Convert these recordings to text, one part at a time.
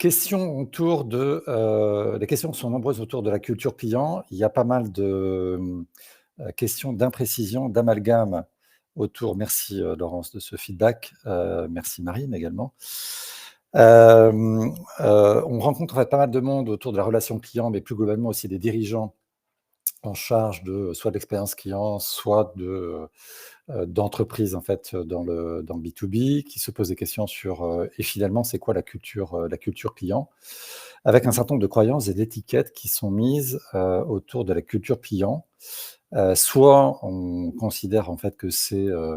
Les questions sont nombreuses autour de la culture client. Il y a pas mal de questions d'imprécision, d'amalgame autour. Merci Laurence de ce feedback. Merci Marine également. On rencontre en fait pas mal de monde autour de la relation client, mais plus globalement aussi des dirigeants en charge de soit de l'expérience client, soit d'entreprises en fait dans le B2B, qui se posent des questions sur et finalement c'est quoi la culture client, avec un certain nombre de croyances et d'étiquettes qui sont mises autour de la culture client. Soit on considère en fait que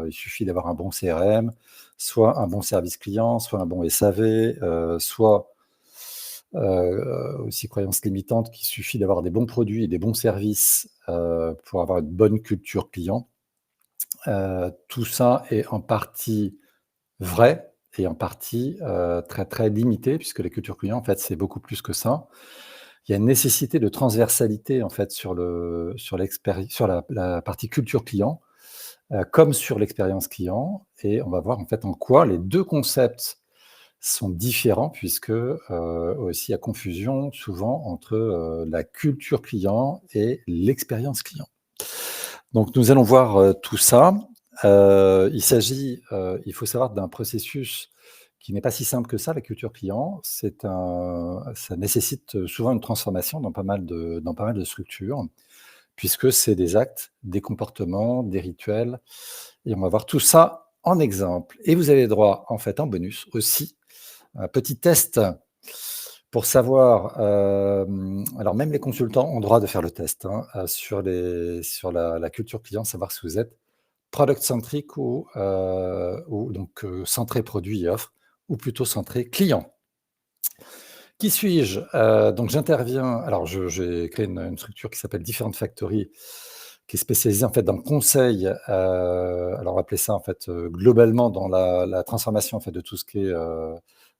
il suffit d'avoir un bon CRM, soit un bon service client, soit un bon SAV, soit aussi croyance limitante qu'il suffit d'avoir des bons produits et des bons services pour avoir une bonne culture client. Tout ça est en partie vrai et en partie très, très limité, puisque la culture client, en fait, c'est beaucoup plus que ça. Il y a une nécessité de transversalité, en fait, sur la partie culture client, comme sur l'expérience client. Et on va voir, en fait, en quoi les deux concepts sont différents, puisque aussi il y a confusion souvent entre la culture client et l'expérience client. Donc nous allons voir tout ça. Il faut savoir, d'un processus qui n'est pas si simple que ça, la culture client. Ça nécessite souvent une transformation dans pas mal de structures, puisque c'est des actes, des comportements, des rituels. Et on va voir tout ça en exemple. Et vous avez droit, en fait, en bonus aussi, un petit test pour savoir, alors même les consultants ont droit de faire le test sur la culture client, savoir si vous êtes product-centric ou donc centré produit et offre, ou plutôt centré client. Qui suis-je? Donc j'interviens, alors j'ai créé une structure qui s'appelle Different Factory, qui est spécialisée en fait dans le conseil, alors on va appeler ça en fait globalement dans la transformation en fait de tout ce qui est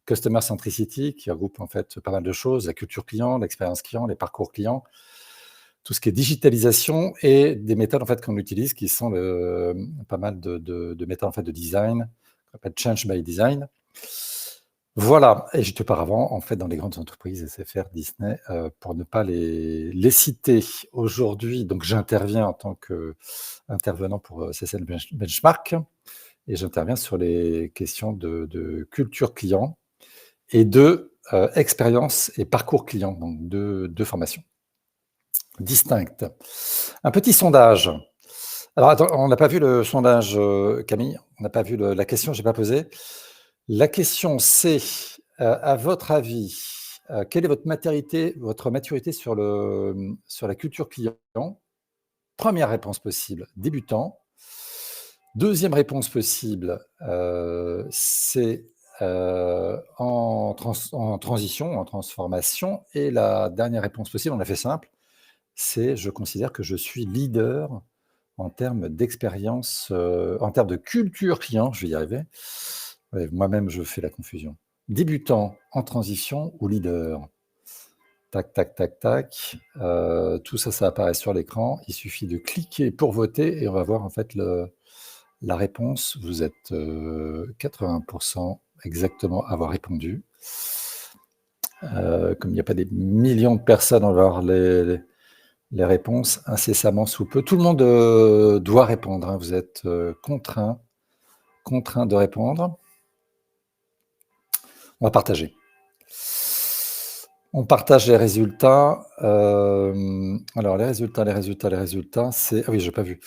Customer Centricity, qui regroupe en fait pas mal de choses, la culture client, l'expérience client, les parcours clients, tout ce qui est digitalisation et des méthodes en fait qu'on utilise qui sont pas mal de méthodes en fait de design, qu'on appelle Change by Design. Voilà, et j'étais auparavant en fait dans les grandes entreprises, SFR, Disney, pour ne pas les citer. Aujourd'hui, donc j'interviens en tant qu'intervenant pour CSL Benchmark, et j'interviens sur les questions de culture client et de expérience et parcours client, donc deux formations distinctes. Un petit sondage. Alors attends, on n'a pas vu le sondage, Camille, on n'a pas vu la question, je n'ai pas posé. La question c'est, à votre avis, quelle est votre maturité sur la culture client? Première réponse possible, débutant. Deuxième réponse possible, c'est en transition, en transformation. Et la dernière réponse possible, on a fait simple, c'est je considère que je suis leader en termes d'expérience, en termes de culture client, je vais y arriver. Ouais, moi-même, je fais la confusion. Débutant, en transition ou leader? Tac, tac, tac, tac. Tout ça, ça apparaît sur l'écran. Il suffit de cliquer pour voter et on va voir en fait la réponse. Vous êtes 80% exactement à avoir répondu. Comme il n'y a pas des millions de personnes, on va voir les réponses incessamment sous peu. Tout le monde doit répondre. Vous êtes contraint de répondre. On va partager. On partage les résultats. Alors, les résultats, c'est... Ah oui, je n'ai pas vu.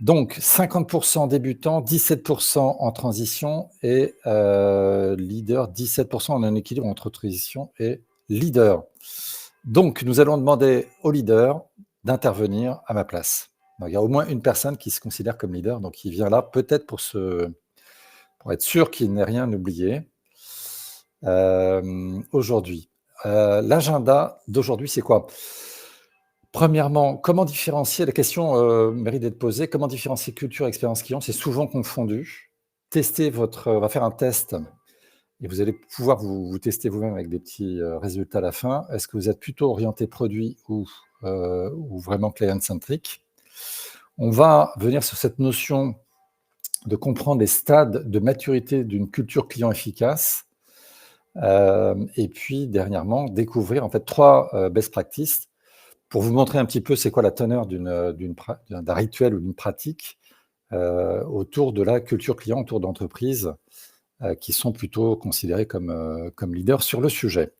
Donc, 50% débutants, 17% en transition et leader, 17%. On a un équilibre entre transition et leader. Donc, nous allons demander au leader d'intervenir à ma place. Donc, il y a au moins une personne qui se considère comme leader, donc il vient là peut-être pour être sûr qu'il n'ait rien oublié. Aujourd'hui. L'agenda d'aujourd'hui, c'est quoi? Premièrement, comment différencier, la question mérite d'être posée, comment différencier culture et expérience client? C'est souvent confondu. On va faire un test et vous allez pouvoir vous tester vous-même avec des petits résultats à la fin. Est-ce que vous êtes plutôt orienté produit ou vraiment client-centric? On va venir sur cette notion de comprendre les stades de maturité d'une culture client efficace. Et puis dernièrement, découvrir en fait 3 best practices pour vous montrer un petit peu c'est quoi la teneur d'un rituel ou d'une pratique, autour de la culture client, autour d'entreprises, qui sont plutôt considérées comme leaders sur le sujet.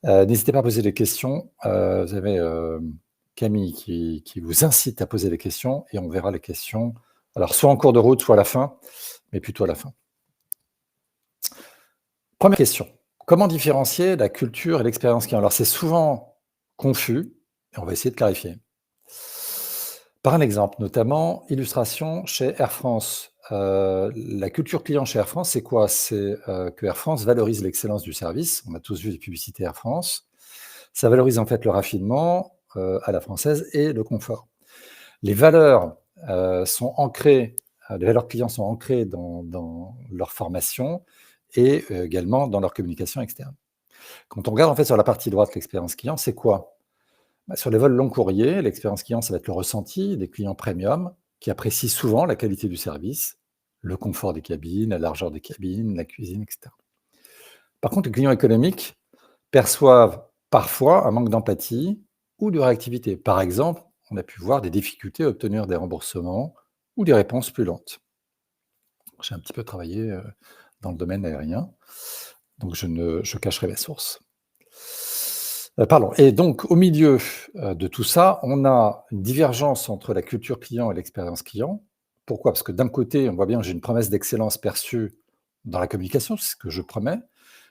N'hésitez pas à poser des questions. Vous avez, Camille qui vous incite à poser des questions et on verra les questions, alors soit en cours de route, soit à la fin, mais plutôt à la fin. Première question: comment différencier la culture et l'expérience client? Alors c'est souvent confus et on va essayer de clarifier. Par un exemple, notamment illustration chez Air France. La culture client chez Air France, c'est quoi? C'est, que Air France valorise l'excellence du service. On a tous vu les publicités Air France. Ça valorise en fait le raffinement, à la française et le confort. Les valeurs, sont ancrées, les valeurs clients sont ancrées dans leur formation et également dans leur communication externe. Quand on regarde en fait sur la partie droite l'expérience client, c'est quoi? Bah, sur les vols long courrier, l'expérience client, ça va être le ressenti des clients premium qui apprécient souvent la qualité du service, le confort des cabines, la largeur des cabines, la cuisine, etc. Par contre, les clients économiques perçoivent parfois un manque d'empathie ou de réactivité. Par exemple, on a pu voir des difficultés à obtenir des remboursements ou des réponses plus lentes. J'ai un petit peu travaillé dans le domaine aérien, donc je cacherai mes sources. Pardon. Et donc, au milieu de tout ça, on a une divergence entre la culture client et l'expérience client. Pourquoi? Parce que d'un côté, on voit bien que j'ai une promesse d'excellence perçue dans la communication, c'est ce que je promets,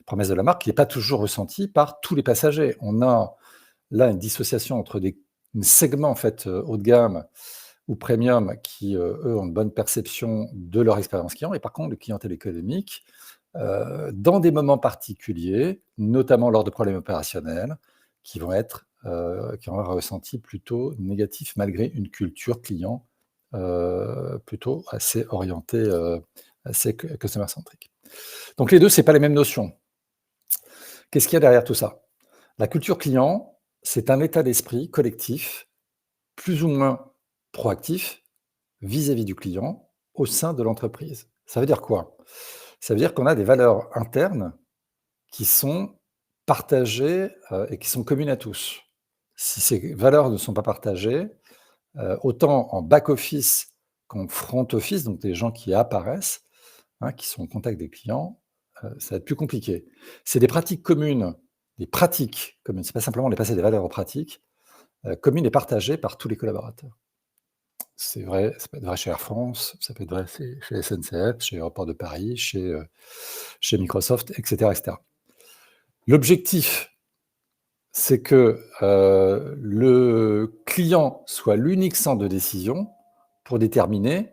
promesse de la marque, qui n'est pas toujours ressentie par tous les passagers. On a là une dissociation entre des segments en fait haut de gamme ou premium qui, eux, ont une bonne perception de leur expérience client, et par contre, le clientèle économique, dans des moments particuliers, notamment lors de problèmes opérationnels, qui vont être, qui ont un ressenti plutôt négatif malgré une culture client, plutôt assez orientée, assez customer centric. Donc les 2, c'est pas les mêmes notions. Qu'est-ce qu'il y a derrière tout ça? La culture client, c'est un état d'esprit collectif, plus ou moins proactif, vis-à-vis du client, au sein de l'entreprise. Ça veut dire quoi? Ça veut dire qu'on a des valeurs internes qui sont partagées, et qui sont communes à tous. Si ces valeurs ne sont pas partagées, autant en back office qu'en front office, donc des gens qui apparaissent, hein, qui sont en contact des clients, ça va être plus compliqué. C'est des pratiques communes, c'est pas simplement les passer des valeurs aux pratiques, communes et partagées par tous les collaborateurs. C'est vrai, ça peut être vrai chez Air France, ça peut être vrai chez SNCF, chez Aéroports de Paris, chez Microsoft, et cetera, et cetera. L'objectif, c'est que, le client soit l'unique centre de décision pour déterminer,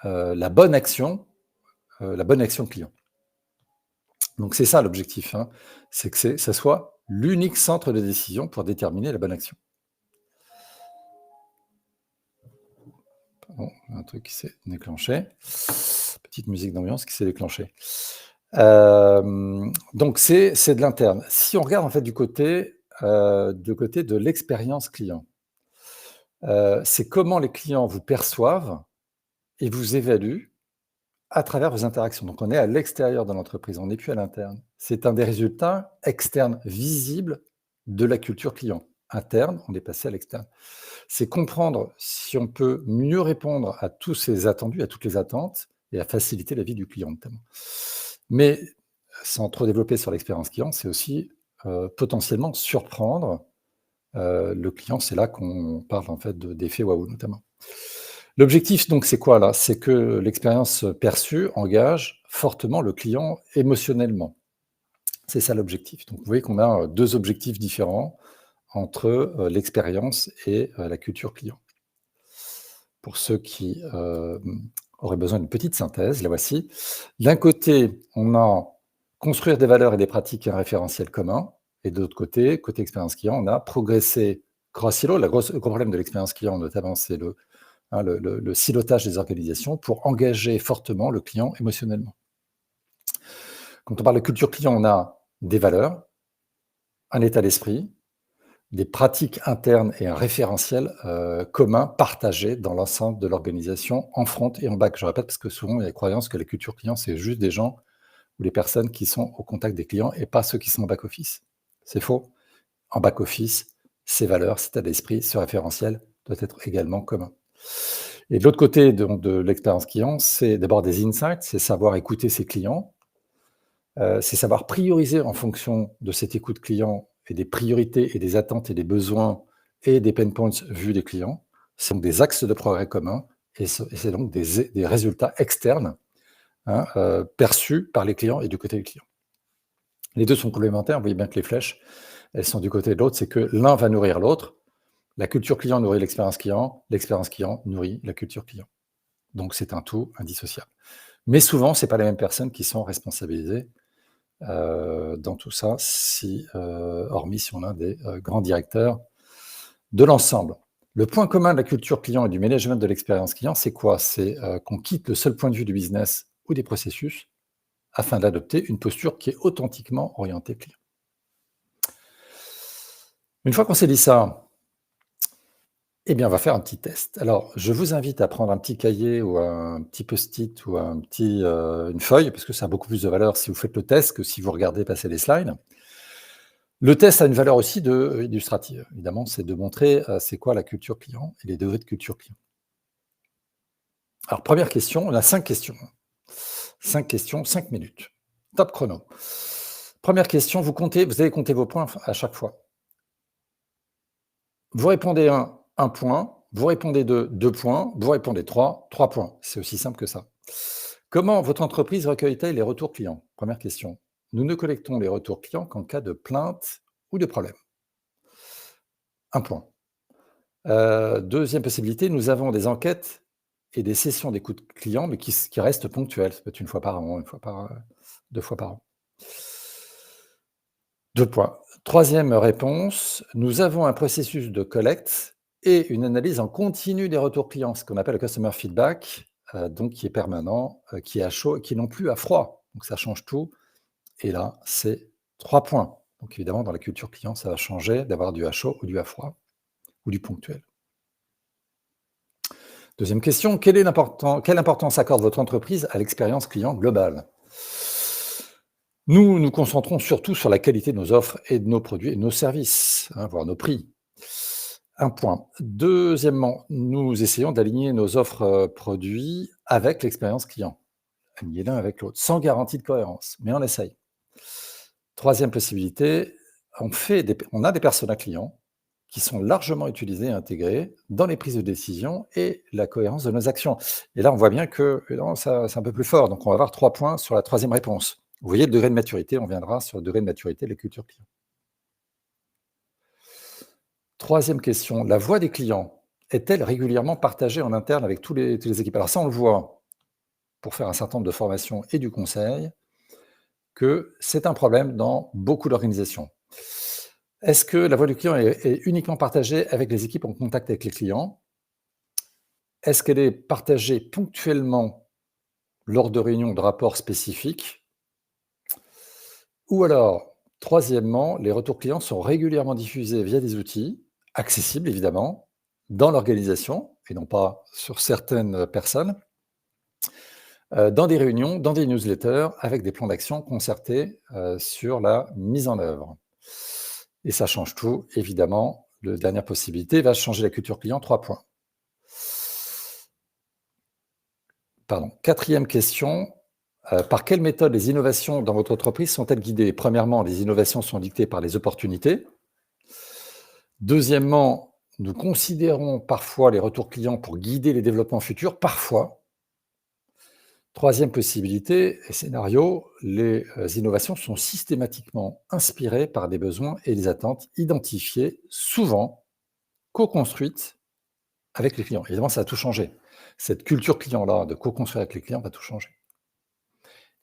la bonne action client. Donc c'est ça l'objectif, hein, c'est que ça soit l'unique centre de décision pour déterminer la bonne action. Pardon, un truc qui s'est déclenché. Petite musique d'ambiance qui s'est déclenchée. Donc c'est de l'interne. Si on regarde en fait du côté de l'expérience client, c'est comment les clients vous perçoivent et vous évaluent à travers vos interactions. Donc on est à l'extérieur de l'entreprise, on n'est plus à l'interne. C'est un des résultats externes visibles de la culture client. Interne, on est passé à l'externe. C'est comprendre si on peut mieux répondre à tous ces attendus, à toutes les attentes et à faciliter la vie du client notamment. Mais sans trop développer sur l'expérience client, c'est aussi, potentiellement surprendre, le client. C'est là qu'on parle en fait d'effet waouh notamment. L'objectif donc c'est quoi là? C'est que l'expérience perçue engage fortement le client émotionnellement. C'est ça l'objectif. Donc vous voyez qu'on a, 2 objectifs différents entre, l'expérience et la culture client. Pour ceux qui, auraient besoin d'une petite synthèse, la voici. D'un côté, on a construire des valeurs et des pratiques et un référentiel commun, et de l'autre côté expérience client, on a progressé cross silo. Le gros problème de l'expérience client notamment, c'est le silotage des organisations pour engager fortement le client émotionnellement. Quand on parle de culture client, on a des valeurs, un état d'esprit, des pratiques internes et un référentiel commun partagé dans l'ensemble de l'organisation en front et en back. Je répète parce que souvent il y a la croyance que la culture client, c'est juste des gens ou les personnes qui sont au contact des clients et pas ceux qui sont en back-office. C'est faux. En back-office, ces valeurs, cet état d'esprit, ce référentiel doit être également commun. Et de l'autre côté de l'expérience client, c'est d'abord des insights, c'est savoir écouter ses clients, c'est savoir prioriser en fonction de cette écoute client et des priorités et des attentes et des besoins et des pain points vus des clients. Ce sont des axes de progrès communs et c'est donc des résultats externes perçus par les clients et du côté des clients. Les deux sont complémentaires, vous voyez bien que les flèches, elles sont du côté de l'autre, c'est que l'un va nourrir l'autre. La culture client nourrit l'expérience client nourrit la culture client. Donc c'est un tout indissociable. Mais souvent, ce n'est pas les mêmes personnes qui sont responsabilisées dans tout ça, hormis si on a des grands directeurs de l'ensemble. Le point commun de la culture client et du management de l'expérience client, c'est quoi? C'est qu'on quitte le seul point de vue du business ou des processus afin d'adopter une posture qui est authentiquement orientée client. Une fois qu'on s'est dit ça, eh bien, on va faire un petit test. Alors, je vous invite à prendre un petit cahier ou un petit post-it ou une feuille, parce que ça a beaucoup plus de valeur si vous faites le test que si vous regardez passer les slides. Le test a une valeur aussi illustrative. Évidemment, c'est de montrer c'est quoi la culture client et les degrés de culture client. Alors, première question, on a 5 questions. 5 questions, 5 minutes. Top chrono. Première question, vous allez compter vos points à chaque fois. Vous répondez 1 point, vous répondez 2 points, vous répondez 3 points. C'est aussi simple que ça. Comment votre entreprise recueille-t-elle les retours clients? Première question. Nous ne collectons les retours clients qu'en cas de plainte ou de problème. 1 point. Deuxième possibilité, nous avons des enquêtes et des sessions d'écoute client, mais qui restent ponctuelles. Ça peut être 1 fois par an, 2 fois par an. 2 points. Troisième réponse, nous avons un processus de collecte et une analyse en continu des retours clients, ce qu'on appelle le customer feedback, donc qui est permanent, qui est à chaud et qui est non plus à froid. Donc ça change tout. Et là, c'est 3 points. Donc évidemment, dans la culture client, ça va changer d'avoir du à chaud ou du à froid ou du ponctuel. Deuxième question, quelle importance accorde votre entreprise à l'expérience client globale? Nous nous concentrons surtout sur la qualité de nos offres et de nos produits et de nos services, voire nos prix. 1 point. Deuxièmement, nous essayons d'aligner nos offres produits avec l'expérience client. Aligner l'un avec l'autre, sans garantie de cohérence, mais on essaye. Troisième possibilité, on a des personas clients qui sont largement utilisés et intégrés dans les prises de décision et la cohérence de nos actions. Et là, on voit bien que c'est un peu plus fort. Donc, on va avoir 3 points sur la troisième réponse. Vous voyez le degré de maturité, on viendra sur le degré de maturité de la culture client. Troisième question, la voix des clients est-elle régulièrement partagée en interne avec toutes les équipes? Alors ça, on le voit pour faire un certain nombre de formations et du conseil, que c'est un problème dans beaucoup d'organisations. Est-ce que la voix du client est uniquement partagée avec les équipes en contact avec les clients? Est-ce qu'elle est partagée ponctuellement lors de réunions de rapports spécifiques? Ou alors, troisièmement, les retours clients sont régulièrement diffusés via des outils, accessibles évidemment, dans l'organisation, et non pas sur certaines personnes, dans des réunions, dans des newsletters, avec des plans d'action concertés sur la mise en œuvre. Et ça change tout, évidemment. La dernière possibilité va changer la culture client, 3 points. Pardon. Quatrième question, par quelle méthode les innovations dans votre entreprise sont-elles guidées? Premièrement, les innovations sont dictées par les opportunités. Deuxièmement, nous considérons parfois les retours clients pour guider les développements futurs, parfois. Troisième possibilité et scénario, les innovations sont systématiquement inspirées par des besoins et des attentes identifiées, souvent co-construites avec les clients. Évidemment, ça a tout changé. Cette culture client-là, de co-construire avec les clients, va tout changer.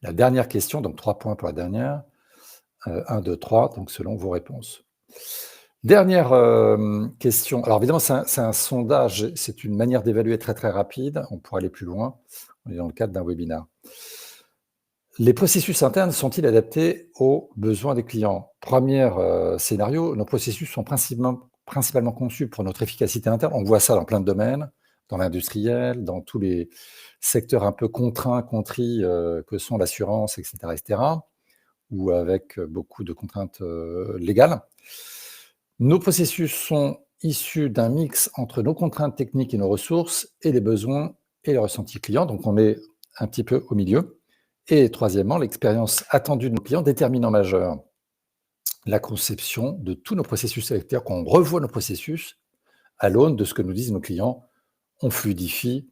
La dernière question, donc 3 points pour la dernière. 1, 2, 3, donc selon vos réponses. Dernière question. Alors évidemment, c'est un sondage, c'est une manière d'évaluer très très rapide. On pourra aller plus loin. On est dans le cadre d'un webinaire. Les processus internes sont-ils adaptés aux besoins des clients? Premier scénario, nos processus sont principalement conçus pour notre efficacité interne. On voit ça dans plein de domaines, dans l'industriel, dans tous les secteurs un peu contraints, contris, que sont l'assurance, et cetera, ou avec beaucoup de contraintes légales. Nos processus sont issus d'un mix entre nos contraintes techniques et nos ressources et les besoins et les ressentis clients. Donc, on est un petit peu au milieu. Et troisièmement, l'expérience attendue de nos clients déterminant majeur la conception de tous nos processus. C'est-à-dire qu'on revoit nos processus à l'aune de ce que nous disent nos clients. On fluidifie,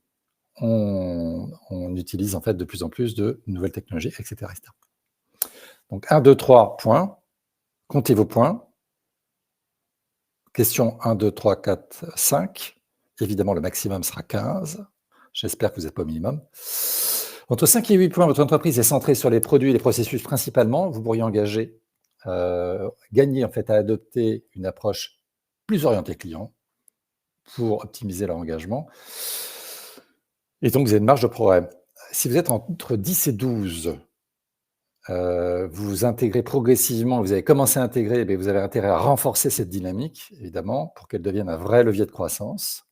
on utilise en fait de plus en plus de nouvelles technologies, etc. Donc 1, 2, 3 points. Comptez vos points. Question 1, 2, 3, 4, 5. Évidemment, le maximum sera 15. J'espère que vous n'êtes pas au minimum. Entre 5 et 8 points, votre entreprise est centrée sur les produits et les processus principalement. Vous pourriez gagner en fait à adopter une approche plus orientée client pour optimiser leur engagement. Et donc, vous avez une marge de progrès. Si vous êtes entre 10 et 12, vous intégrez progressivement, vous avez commencé à intégrer, mais vous avez intérêt à renforcer cette dynamique, évidemment, pour qu'elle devienne un vrai levier de croissance.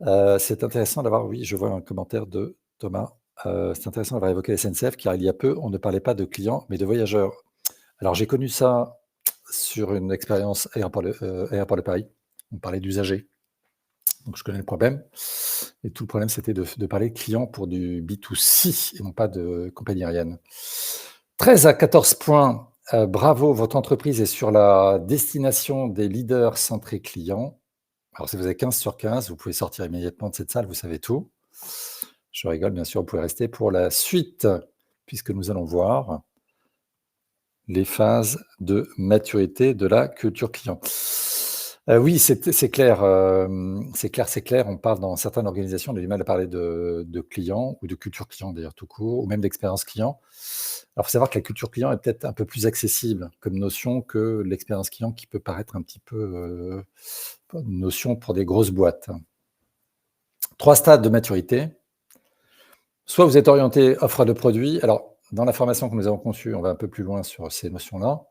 C'est intéressant d'avoir, oui, je vois un commentaire de Thomas, c'est intéressant d'avoir évoqué la SNCF, car il y a peu, on ne parlait pas de clients, mais de voyageurs. Alors, j'ai connu ça sur une expérience Aéroport de Paris. On parlait d'usagers. Donc, je connais le problème. Et tout le problème, c'était de parler de clients pour du B2C et non pas de compagnie aérienne. 13 à 14 points. Bravo, votre entreprise est sur la destination des leaders centrés clients. Alors, si vous avez 15 sur 15, vous pouvez sortir immédiatement de cette salle, vous savez tout. Je rigole, bien sûr, vous pouvez rester pour la suite, puisque nous allons voir les phases de maturité de la culture client. Oui, c'est clair, c'est clair. On parle dans certaines organisations, on a du mal à parler de clients ou de culture client d'ailleurs tout court, ou même d'expérience client. Alors, il faut savoir que la culture client est peut-être un peu plus accessible comme notion que l'expérience client qui peut paraître un petit peu une notion pour des grosses boîtes. 3 stades de maturité. Soit vous êtes orienté offre de produits. Alors, dans la formation que nous avons conçue, on va un peu plus loin sur ces notions-là.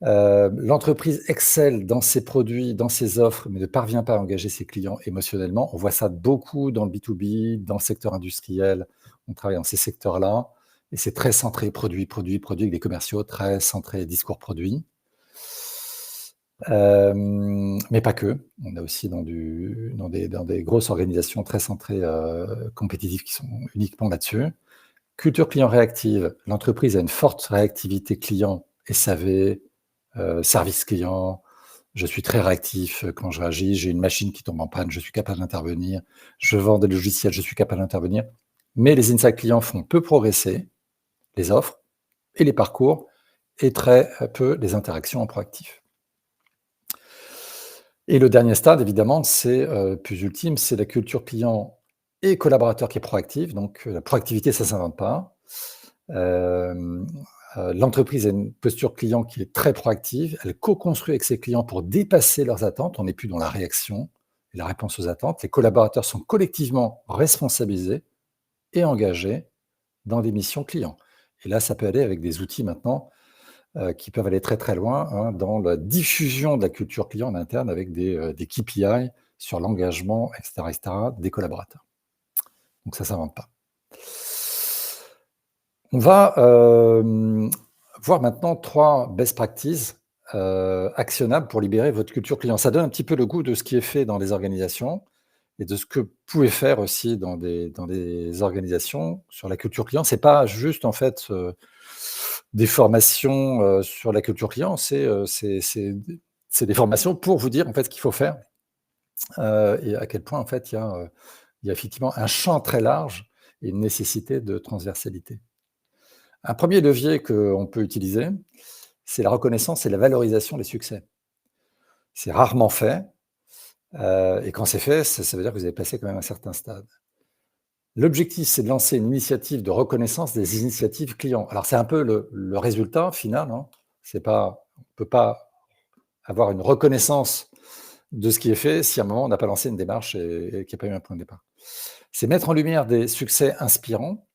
L'entreprise excelle dans ses produits, dans ses offres, mais ne parvient pas à engager ses clients émotionnellement. On voit ça beaucoup dans le B2B, dans le secteur industriel. On travaille dans ces secteurs-là. Et c'est très centré produit, avec des commerciaux très centrés discours produit. Mais pas que. On a aussi dans des grosses organisations très centrées compétitives qui sont uniquement là-dessus. Culture client réactive. L'entreprise a une forte réactivité client, SAV, service client. Je suis très réactif quand je réagis. J'ai une machine qui tombe en panne, je suis capable d'intervenir. Je vends des logiciels, je suis capable d'intervenir. Mais les insights clients font peu progresser les offres et les parcours et très peu les interactions en proactif. Et le dernier stade, évidemment, c'est plus ultime, c'est la culture client et collaborateur qui est proactive. Donc, la proactivité, ça ne s'invente pas. L'entreprise a une posture client qui est très proactive. Elle co-construit avec ses clients pour dépasser leurs attentes. On n'est plus dans la réaction et la réponse aux attentes. Les collaborateurs sont collectivement responsabilisés et engagés dans des missions clients. Et là, ça peut aller avec des outils maintenant qui peuvent aller très très loin dans la diffusion de la culture client en interne avec des KPI sur l'engagement, etc., des collaborateurs. Donc ça ne s'invente pas. On va voir maintenant 3 best practices actionnables pour libérer votre culture client. Ça donne un petit peu le goût de ce qui est fait dans les organisations et de ce que vous pouvez faire aussi dans des organisations sur la culture client. C'est pas juste en fait des formations sur la culture client, c'est des formations pour vous dire en fait ce qu'il faut faire et à quel point en fait il y a effectivement un champ très large et une nécessité de transversalité. Un premier levier qu'on peut utiliser, c'est la reconnaissance et la valorisation des succès. C'est rarement fait et quand c'est fait, ça veut dire que vous avez passé quand même un certain stade. L'objectif, c'est de lancer une initiative de reconnaissance des initiatives clients. Alors, c'est un peu le résultat final. On ne peut pas avoir une reconnaissance de ce qui est fait si à un moment, on n'a pas lancé une démarche et qu'il n'y a pas eu un point de départ. C'est mettre en lumière des succès inspirants.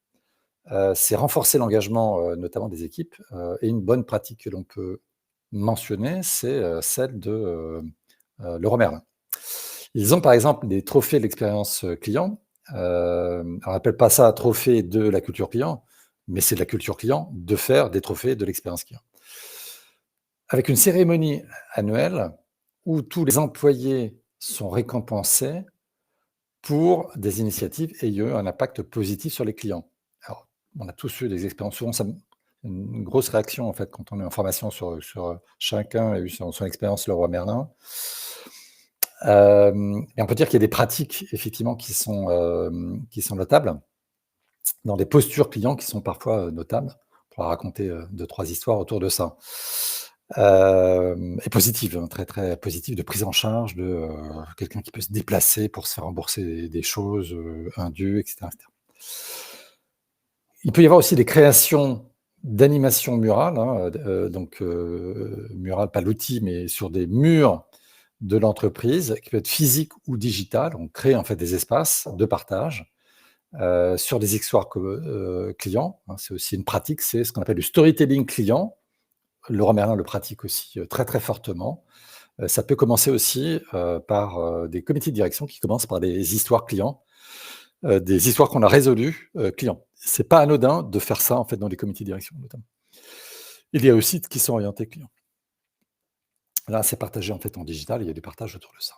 C'est renforcer l'engagement, notamment des équipes. Et une bonne pratique que l'on peut mentionner, c'est celle de Leroy Merlin. Ils ont par exemple des trophées de l'expérience, client. On n'appelle pas ça trophée de la culture client, mais c'est de la culture client de faire des trophées de l'expérience client. Avec une cérémonie annuelle où tous les employés sont récompensés pour des initiatives ayant eu un impact positif sur les clients. Alors, on a tous eu des expériences, souvent ça une grosse réaction en fait quand on est en formation sur chacun a eu son expérience Leroy Merlin. Et on peut dire qu'il y a des pratiques effectivement qui sont notables, dans des postures clients qui sont parfois, notables. On pourra raconter, 2-3 histoires autour de ça. Et positives, hein, très, très positives de prise en charge de, quelqu'un qui peut se déplacer pour se faire rembourser des choses, indues et cetera, et cetera. Il peut y avoir aussi des créations d'animations murales, hein, donc murales, pas l'outil, mais sur des murs de l'entreprise, qui peut être physique ou digital. On crée en fait des espaces de partage, sur des histoires clients, hein. C'est aussi une pratique, c'est ce qu'on appelle le storytelling client. Leroy Merlin le pratique aussi, très, très fortement. Ça peut commencer aussi, par, des comités de direction qui commencent par des histoires clients, des histoires qu'on a résolues, clients. C'est pas anodin de faire ça, en fait, dans les comités de direction, notamment. Il y a aussi qui sont orientés clients. Là, c'est partagé, en fait, en digital, il y a des partages autour de ça.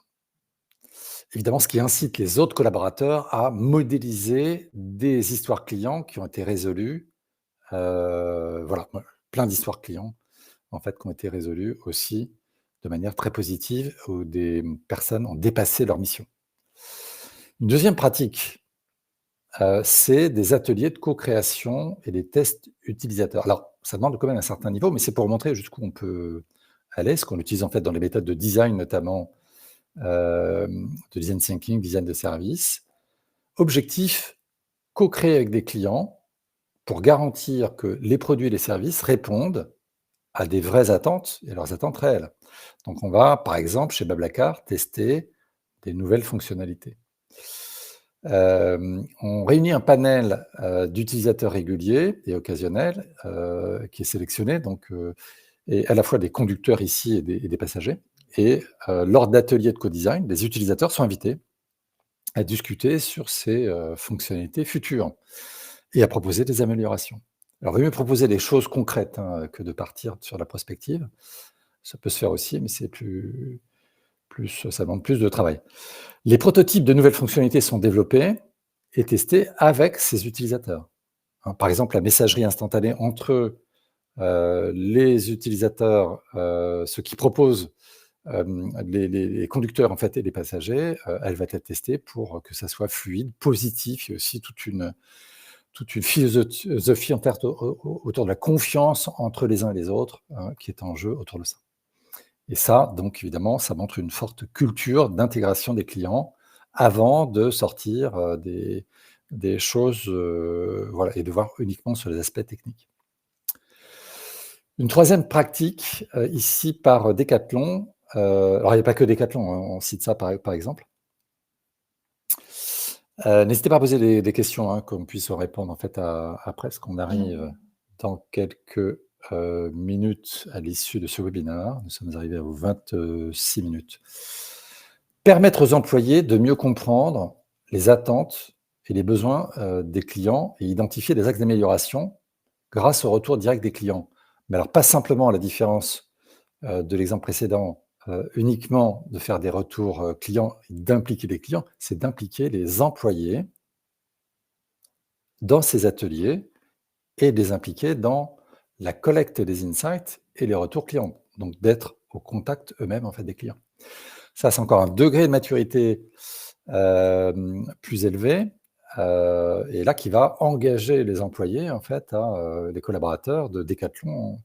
Évidemment, ce qui incite les autres collaborateurs à modéliser des histoires clients qui ont été résolues, voilà, plein d'histoires clients, en fait, qui ont été résolues aussi de manière très positive, où des personnes ont dépassé leur mission. Une deuxième pratique, c'est des ateliers de co-création et des tests utilisateurs. Alors, ça demande quand même un certain niveau, mais c'est pour montrer jusqu'où on peut aller, ce qu'on utilise en fait dans les méthodes de design, notamment, de design thinking, design de service. Objectif, co-créer avec des clients pour garantir que les produits et les services répondent à des vraies attentes et leurs attentes réelles. Donc on va, par exemple, chez Blablacar, tester des nouvelles fonctionnalités. On réunit un panel, d'utilisateurs réguliers et occasionnels, qui est sélectionné, donc et à la fois des conducteurs ici et des passagers. Et lors d'ateliers de co-design, les utilisateurs sont invités à discuter sur ces, fonctionnalités futures et à proposer des améliorations. Alors, il vaut mieux proposer des choses concrètes, hein, que de partir sur la prospective. Ça peut se faire aussi, mais c'est ça demande plus de travail. Les prototypes de nouvelles fonctionnalités sont développés et testés avec ces utilisateurs, hein. Par exemple, la messagerie instantanée entre, les utilisateurs, ceux qui proposent, les conducteurs, en fait, et les passagers, elle va être testée pour que ça soit fluide, positif. Il y a aussi toute une philosophie en fait autour de la confiance entre les uns et les autres, hein, qui est en jeu autour de ça. Et ça, donc évidemment, ça montre une forte culture d'intégration des clients avant de sortir, des choses, voilà, et de voir uniquement sur les aspects techniques. Une troisième pratique, ici par Decathlon, alors il n'y a pas que Decathlon, hein, on cite ça par exemple. N'hésitez pas à poser des questions, hein, qu'on puisse répondre en fait après, parce qu'on arrive dans quelques, minutes à l'issue de ce webinaire. Nous sommes arrivés aux 26 minutes. Permettre aux employés de mieux comprendre les attentes et les besoins, des clients et identifier des axes d'amélioration grâce au retour direct des clients. Mais alors pas simplement à la différence, de l'exemple précédent, uniquement de faire des retours, clients et d'impliquer les clients, c'est d'impliquer les employés dans ces ateliers et de les impliquer dans la collecte des insights et les retours clients. Donc d'être au contact eux-mêmes, en fait, des clients. Ça, c'est encore un degré de maturité, plus élevé, et là qui va engager les employés, en fait, les collaborateurs de Decathlon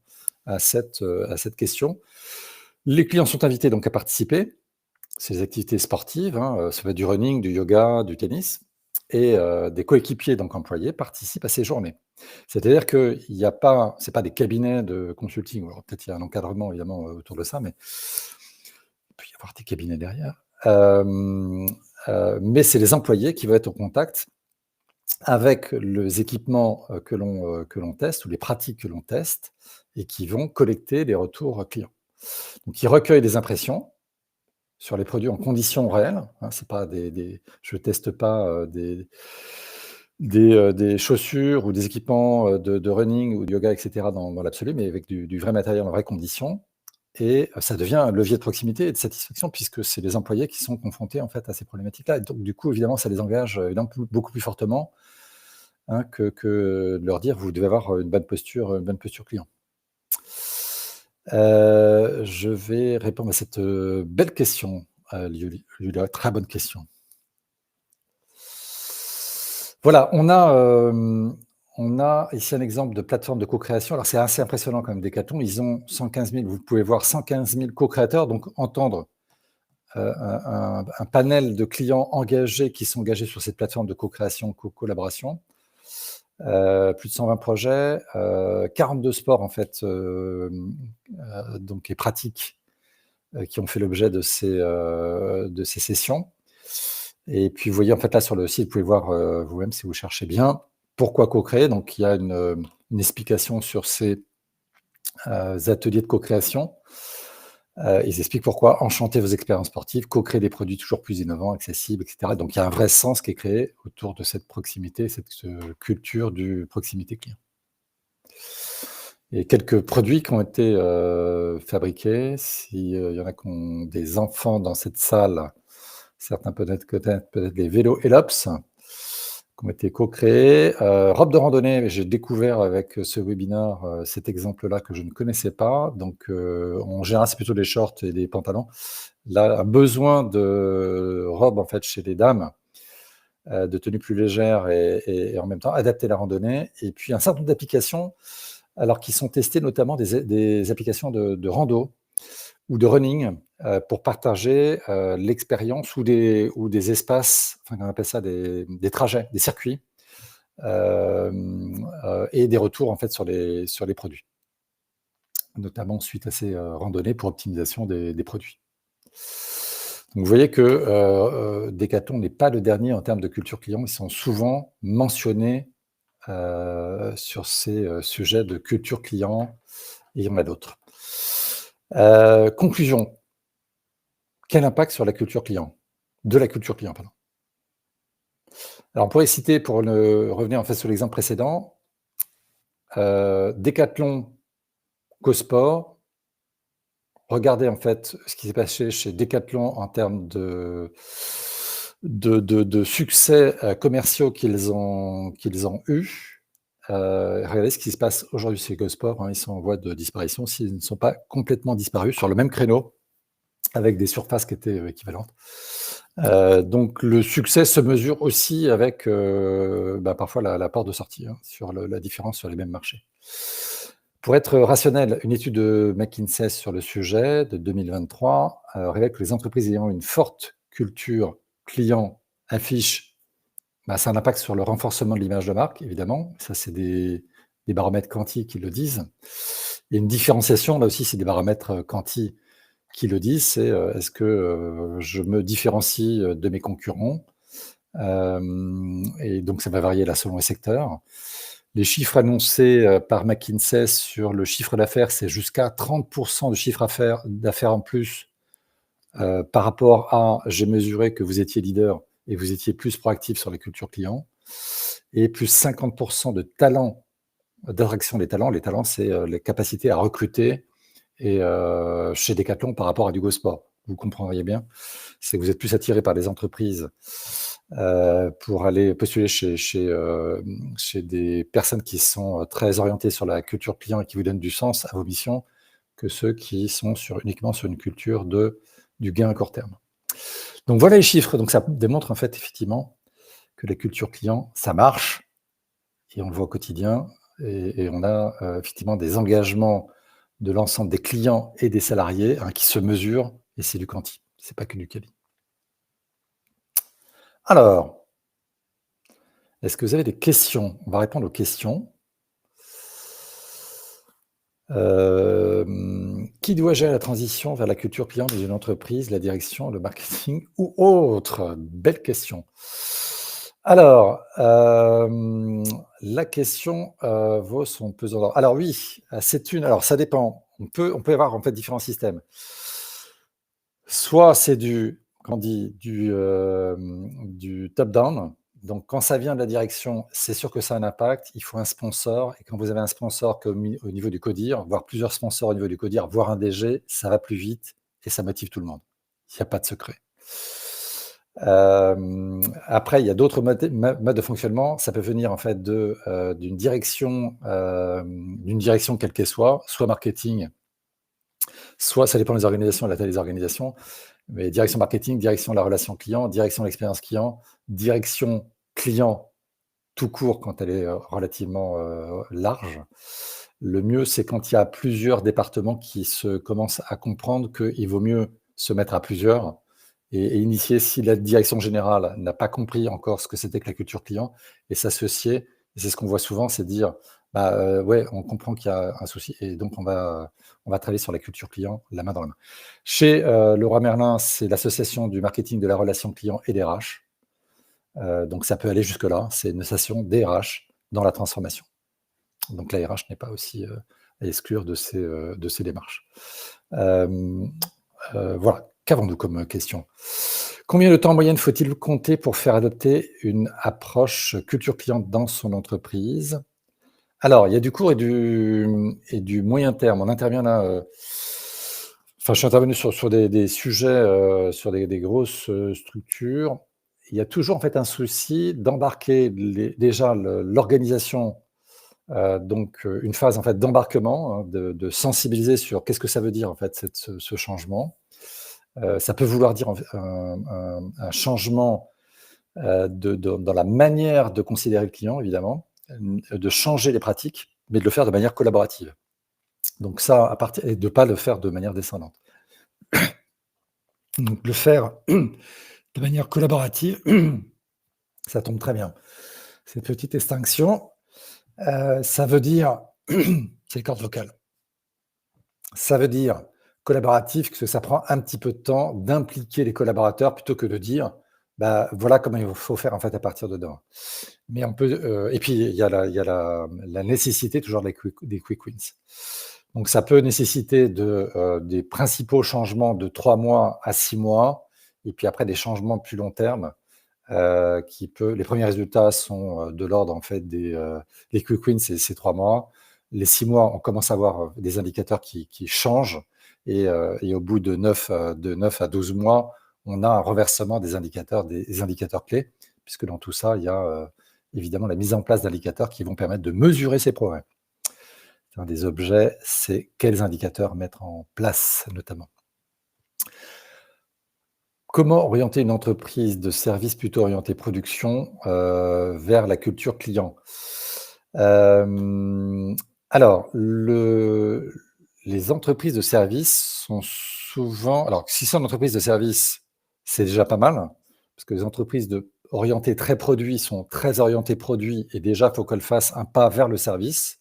à cette question. Les clients sont invités donc à participer. C'est des activités sportives, hein, ça peut être du running, du yoga, du tennis, et des coéquipiers, donc employés, participent à ces journées. C'est-à-dire qu'il y a pas c'est pas des cabinets de consulting, alors peut-être il y a un encadrement évidemment, autour de ça, mais il peut y avoir des cabinets derrière. Mais c'est les employés qui vont être au contact avec les équipements, que l'on teste ou les pratiques que l'on teste et qui vont collecter les retours clients. Donc ils recueillent des impressions sur les produits en conditions réelles, hein, c'est pas je teste pas, des chaussures ou des équipements, de running ou de yoga et cetera dans l'absolu, mais avec du vrai matériel en vraies conditions et ça devient un levier de proximité et de satisfaction puisque c'est les employés qui sont confrontés, en fait, à ces problématiques-là et donc du coup, évidemment, ça les engage, évidemment, beaucoup plus fortement, hein, que de leur dire: «Vous devez avoir une bonne posture client». Je vais répondre à cette, belle question, Julia, très bonne question. Voilà, on a ici un exemple de plateforme de co-création. Alors c'est assez impressionnant quand même Decathlon, ils ont 115 000, vous pouvez voir 115 000 co-créateurs, donc entendre, un panel de clients engagés qui sont engagés sur cette plateforme de co-création, collaboration. Plus de 120 projets, 42 sports en fait, donc et pratiques, qui ont fait l'objet de ces sessions. Et puis vous voyez en fait là sur le site, vous pouvez voir, vous-même si vous cherchez bien, pourquoi co-créer. Donc il y a une explication sur ces, ateliers de co-création. Ils expliquent pourquoi enchanter vos expériences sportives, co-créer des produits toujours plus innovants, accessibles et cetera. Donc il y a un vrai sens qui est créé autour de cette proximité, cette, culture du proximité client. Et quelques produits qui ont été, fabriqués. S'il y en a qui ont des enfants dans cette salle, certains peut-être les vélos Ellops qui ont été co-créés. Robe de randonnée, j'ai découvert avec ce webinaire, cet exemple-là que je ne connaissais pas. Donc, en général, c'est plutôt des shorts et des pantalons. Là, un besoin de robe, en fait, chez les dames, de tenue plus légère et en même temps adapter à la randonnée. Et puis, un certain nombre d'applications, alors qui sont testées, notamment des applications de rando ou de running, pour partager, l'expérience ou des espaces, enfin, on appelle ça des trajets, des circuits, et des retours, en fait, sur les produits. Notamment suite à ces, randonnées pour optimisation des produits. Donc vous voyez que, Decathlon n'est pas le dernier en termes de culture client. Ils sont souvent mentionnés, sur ces, sujets de culture client et il y en a d'autres. Conclusion. Quel impact sur la culture client? De la culture client, pardon. Alors on pourrait citer, pour revenir en fait sur l'exemple précédent, Decathlon, Go-Sport. Regardez en fait ce qui s'est passé chez Decathlon en termes de succès, commerciaux qu'ils ont eus. Regardez ce qui se passe aujourd'hui chez Go-Sport, hein, ils sont en voie de disparition s'ils ne sont pas complètement disparus sur le même créneau, avec des surfaces qui étaient, équivalentes. Donc le succès se mesure aussi avec, parfois la porte de sortie, hein, sur la différence sur les mêmes marchés. Pour être rationnel, une étude de McKinsey sur le sujet de 2023, révèle que les entreprises ayant une forte culture client affichent, ça a un impact sur le renforcement de l'image de marque, évidemment. Ça, c'est des baromètres quanti qui le disent. Il y a une différenciation, là aussi, c'est des baromètres quanti qui le disent, c'est, est-ce que, je me différencie, de mes concurrents? Et donc ça va varier là selon les secteurs. Les chiffres annoncés, par McKinsey sur le chiffre d'affaires, c'est jusqu'à 30% de chiffre d'affaires en plus, par rapport à j'ai mesuré que vous étiez leader et vous étiez plus proactif sur la culture client et plus 50% de talent, d'attraction des talents. Les talents, c'est, les capacités à recruter et chez Decathlon par rapport à du Go-Sport. Vous comprendriez bien, c'est que vous êtes plus attiré par les entreprises, pour aller postuler chez des personnes qui sont, très orientées sur la culture client et qui vous donnent du sens à vos missions, que ceux qui sont uniquement sur une culture du gain à court terme. Donc voilà les chiffres. Donc ça démontre en fait effectivement que la culture client, ça marche et on le voit au quotidien et on a, effectivement des engagements de l'ensemble des clients et des salariés, hein, qui se mesurent et c'est du quanti, c'est pas que du quali. Alors, est-ce que vous avez des questions? On va répondre aux questions. Qui doit gérer la transition vers la culture client dans une entreprise, la direction, le marketing ou autre? Belle question. Alors, la question, vaut son pesant d'or. Alors oui, alors ça dépend. On peut avoir en fait différents systèmes. Soit c'est comment on dit? Du top down. Donc quand ça vient de la direction, c'est sûr que ça a un impact. Il faut un sponsor et quand vous avez un sponsor comme au niveau du CODIR, voire plusieurs sponsors au niveau du CODIR, voire un DG, ça va plus vite et ça motive tout le monde. Il y a pas de secret. Après, il y a d'autres modes de fonctionnement. Ça peut venir en fait d'une direction quelle qu'elle soit marketing, soit ça dépend des organisations, la taille des organisations, mais direction marketing, direction de la relation client, direction de l'expérience client, direction client tout court quand elle est, relativement, large. Le mieux, c'est quand il y a plusieurs départements qui se commencent à comprendre qu'il vaut mieux se mettre à plusieurs et initier si la direction générale n'a pas compris encore ce que c'était que la culture client et s'associer et c'est ce qu'on voit souvent, c'est dire: «Bah, ouais, on comprend qu'il y a un souci et donc on va travailler sur la culture client, la main dans la main». Chez, Leroy Merlin, c'est l'association du marketing, de la relation client et des RH. Donc ça peut aller jusque-là, c'est une association des RH dans la transformation. Donc la RH n'est pas aussi, à exclure de ces démarches. Voilà, qu'avons-nous comme question? Combien de temps en moyenne faut-il compter pour faire adopter une approche culture client dans son entreprise? Alors, il y a du court et du moyen terme. On intervient là, enfin, je suis intervenu sur des sujets, sur des grosses, structures. Il y a toujours en fait un souci d'embarquer déjà l'organisation, donc une phase en fait d'embarquement, hein, de sensibiliser sur qu'est-ce que ça veut dire en fait ce changement. Ça peut vouloir dire un changement, dans la manière de considérer le client évidemment, de changer les pratiques, mais de le faire de manière collaborative. Donc ça, à partir et de ne pas le faire de manière descendante. Donc le faire de manière collaborative, ça tombe très bien. Cette petite extinction, ça veut dire c'est les cordes vocales. Ça veut dire collaboratif, que ça prend un petit peu de temps d'impliquer les collaborateurs plutôt que de dire: «Bah, voilà comment il faut faire en fait à partir de demain». Mais on peut, et puis il y a la nécessité toujours des quick wins. Donc ça peut nécessiter des principaux changements de 3 mois à 6 mois et puis après des changements plus long terme, les premiers résultats sont, de l'ordre en fait les quick wins, c'est 3 mois. Les 6 mois, on commence à avoir, des indicateurs qui changent et au bout de 9 à 12 mois, on a un reversement des indicateurs clés, puisque dans tout ça, il y a, évidemment la mise en place d'indicateurs qui vont permettre de mesurer ces progrès. Un des objets, c'est quels indicateurs mettre en place notamment. Comment orienter une entreprise de services plutôt orientée production, vers la culture client? Hem, alors les entreprises de services sont souvent alors si c'est une entreprise de services, c'est déjà pas mal, parce que les entreprises orientées très produits sont très orientées produits et déjà, il faut qu'elles fassent un pas vers le service,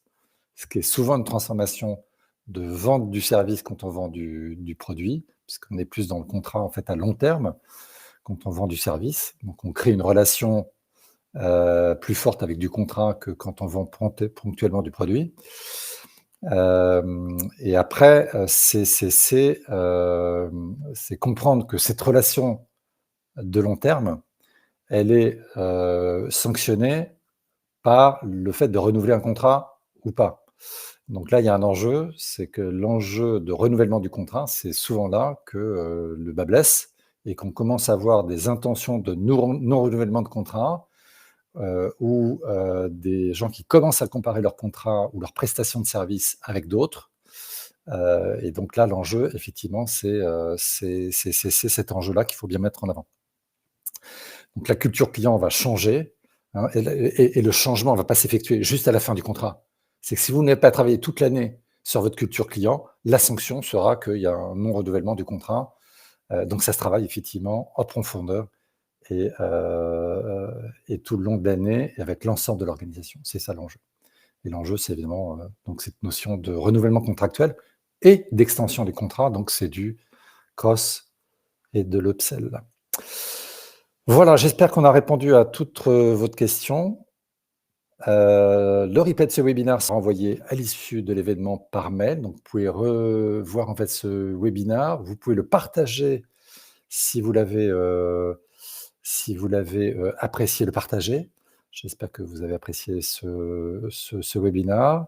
ce qui est souvent une transformation de vente du service quand on vend du produit, puisqu'on est plus dans le contrat, en fait, à long terme, quand on vend du service. Donc on crée une relation, plus forte avec du contrat que quand on vend ponctuellement du produit. Et après, c'est comprendre que cette relation de long terme, elle est, sanctionnée par le fait de renouveler un contrat ou pas. Donc là, il y a un enjeu, c'est que l'enjeu de renouvellement du contrat, c'est souvent là que, le bât blesse et qu'on commence à avoir des intentions de non-renouvellement de contrat, ou, des gens qui commencent à comparer leurs contrats ou leurs prestations de services avec d'autres. Et donc là, l'enjeu effectivement, c'est cet enjeu-là qu'il faut bien mettre en avant. Donc la culture client va changer, hein, et le changement ne va pas s'effectuer juste à la fin du contrat. C'est que si vous n'avez pas travaillé toute l'année sur votre culture client, la sanction sera qu'il y a un non-renouvellement du contrat. Donc ça se travaille effectivement en profondeur et tout le long de l'année et avec l'ensemble de l'organisation. C'est ça l'enjeu. Et l'enjeu, c'est évidemment, donc cette notion de renouvellement contractuel et d'extension des contrats, donc c'est du cross et de l'upsell. Voilà, j'espère qu'on a répondu à toutes, votre questions. Le replay de ce webinaire sera envoyé à l'issue de l'événement par mail, donc vous pouvez revoir en fait ce webinaire. Vous pouvez le partager Si vous l'avez apprécié, le partager. J'espère que vous avez apprécié ce webinaire.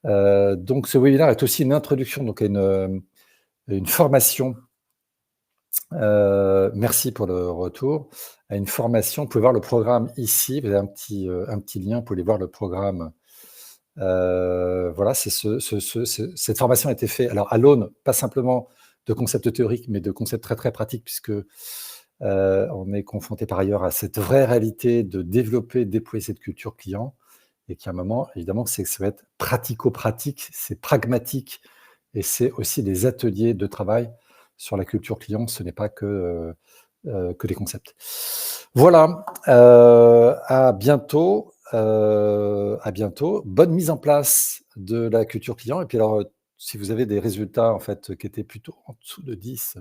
Donc ce webinaire est aussi une introduction donc à une formation. Merci pour le retour. À une formation, vous pouvez voir le programme ici. Vous avez un petit lien, vous pouvez aller voir le programme. Voilà, cette formation a été faite alors à l'aune, pas simplement de concepts théoriques, mais de concepts très, très pratiques, puisque on est confronté par ailleurs à cette vraie réalité de développer, déployer cette culture client, et qu'à un moment, évidemment, ça va être pratico-pratique, c'est pragmatique, et c'est aussi des ateliers de travail sur la culture client. Ce n'est pas que des concepts. Voilà, à bientôt. À bientôt. Bonne mise en place de la culture client. Et puis alors, si vous avez des résultats en fait qui étaient plutôt en dessous de 10,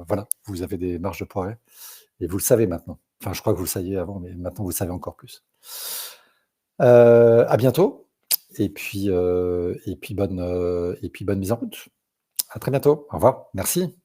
voilà, vous avez des marges de progrès et vous le savez maintenant. Enfin, je crois que vous le saviez avant, mais maintenant vous le savez encore plus. À bientôt et puis bonne mise en route. À très bientôt. Au revoir. Merci.